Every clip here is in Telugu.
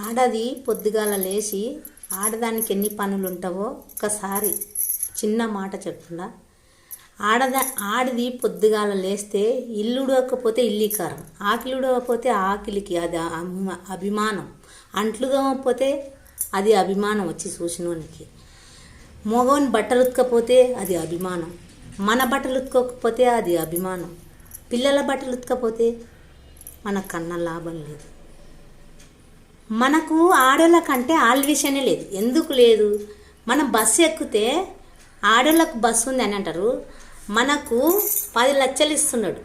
ఆడది పొద్దుగాల లేచి ఆడదానికి ఎన్ని పనులు ఉంటావో ఒకసారి చిన్న మాట చెప్తున్నా. ఆడిది పొద్దుగాల లేస్తే ఇల్లు ఉడవకపోతే ఇల్లికారం, ఆకిలి ఉడవకపోతే ఆకిలికి అది అభిమానం, అంట్లు తోమకపోతే అది అభిమానం వచ్చి చూసినోనికి, మగవాని బట్టలు ఉతకపోతే అది అభిమానం, మన బట్టలు ఉతకకపోతే అది అభిమానం, పిల్లల బట్టలు ఉతకపోతే మనకన్నా లాభం లేదు. మనకు ఆడోళ్ళ కంటే ఆల్విషనే లేదు. ఎందుకు లేదు? మనం బస్సు ఎక్కితే ఆడోళ్ళకు బస్సు ఉంది అని అంటారు, మనకు 10 లక్షలు ఇస్తున్నాడు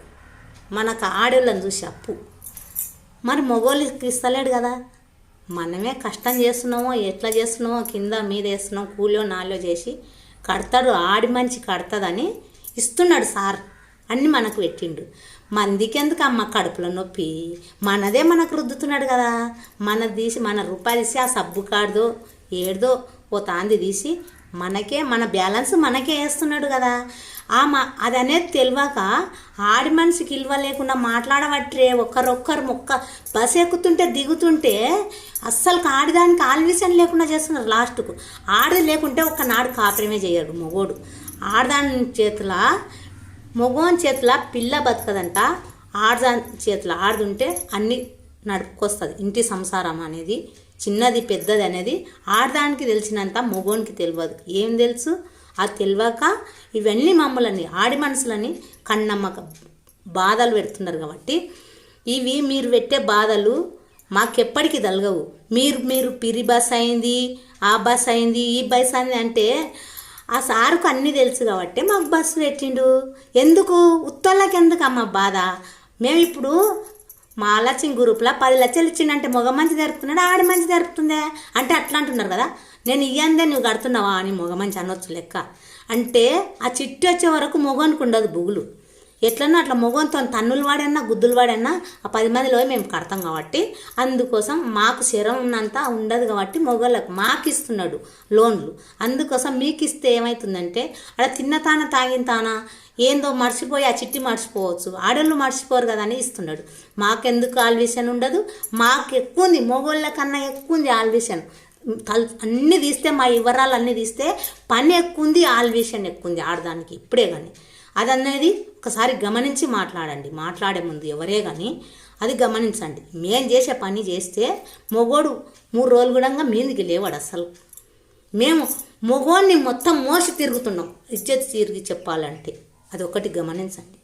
మనకు ఆడోళ్ళని చూసి అప్పు. మరి మగోళ్ళకి ఇస్తలేడు కదా. మనమే కష్టం చేస్తున్నామో ఎట్లా చేస్తున్నామో కింద మీద వేస్తున్నాం, కూలో నాలో చేసి కడతాడు, ఆడి మంచి కడతాదని ఇస్తున్నాడు సార్, అన్నీ మనకు పెట్టిండు. మందికెందుకు అమ్మ కడుపులో నొప్పి, మనదే మనకు రుద్దుతున్నాడు కదా. మనది తీసి మన రూపాయలు తీసి ఆ సబ్బు కాడుదో ఏడుదో ఓ తాంది తీసి మనకే మన బ్యాలెన్స్ మనకే వేస్తున్నాడు కదా. అది అనేది తెలియక ఆడి మనిషికి ఇల్వ లేకుండా మాట్లాడబట్టే ఒక్కరొక్కరు బస్సు ఎక్కుతుంటే దిగుతుంటే అస్సలు ఆడిదానికి ఆల్విషన్ లేకుండా చేస్తున్నారు. లాస్ట్కు ఆడిది లేకుంటే ఒక్కనాడు కాపురమే చేయడు మొగోడు. ఆడదాని చేతుల మగోని చేతుల పిల్ల బతకదంట, ఆడదాని చేతుల ఆడుతుంటే అన్నీ నడుపుకొస్తుంది. ఇంటి సంసారం అనేది చిన్నది పెద్దది అనేది ఆడదానికి తెలిసినంత మగోనికి తెలియదు. ఏం తెలుసు? అది తెలియక ఇవన్నీ మమ్మల్ని ఆడి మనసులని కన్నమ్మక బాధలు పెడుతున్నారు. కాబట్టి ఇవి మీరు పెట్టే బాధలు మాకెప్పటికీ తలగవు. మీరు పిరి బస్ అయింది, ఆ బస్ అయింది, ఈ బస్ అయింది అంటే ఆ సారుకు అన్నీ తెలుసు కాబట్టి మాకు బస్సు పెట్టిండు. ఎందుకు ఉత్తోళ్ళకి ఎందుకు అమ్మ బాధ? మేము ఇప్పుడు మా ఆలోచన గ్రూప్లో 10 లక్షలు ఇచ్చిండంటే మగ మంచి జరుపుతున్నాడు, ఆడ మంచి జరుపుతుందే అంటే అట్లా అంటున్నారు కదా. నేను ఇయ్యందే నువ్వు కడుతున్నావా అని మగ మంచి అనొచ్చు లెక్క. అంటే ఆ చిట్టి వచ్చే వరకు మగోనికి ఉండదు బుగులు. ఎట్లన్నా అట్లా మగోనితో తన్నులు వాడన్నా గుద్దులు వాడన్నా ఆ 10 మందిలో మేము కడతాం కాబట్టి అందుకోసం మాకు శరం ఉన్నంత ఉండదు కాబట్టి మగోళ్ళకు మాకు ఇస్తున్నాడు లోన్లు. అందుకోసం మీకు ఇస్తే ఏమవుతుందంటే అక్కడ తిన్నతాన తాగినతానా ఏందో మర్చిపోయి ఆ చిట్టి మర్చిపోవచ్చు, ఆడోళ్ళు మర్చిపోరు కదా అని ఇస్తున్నాడు. మాకెందుకు ఆల్విషన్ ఉండదు? మాకు ఎక్కువ ఉంది, మగోళ్ళ కన్నా ఎక్కువ ఉంది ఆల్విషన్. అన్నీ తీస్తే మా వివరాలు అన్నీ తీస్తే పని ఎక్కువ ఉంది, ఆల్విషన్ ఎక్కువ ఉంది ఆడదానికి ఇప్పుడే. కానీ అది అనేది ఒకసారి గమనించి మాట్లాడండి. మాట్లాడే ముందు ఎవరే కానీ అది గమనించండి. మేము చేసే పని చేస్తే మొగోడు 3 రోజులు కూడా మీదికి లేవాడు అసలు. మేము మొగోడిని మొత్తం మోసి తిరుగుతున్నాం ఇజ్జత్ తిరిగి చెప్పాలంటే. అది ఒకటి గమనించండి.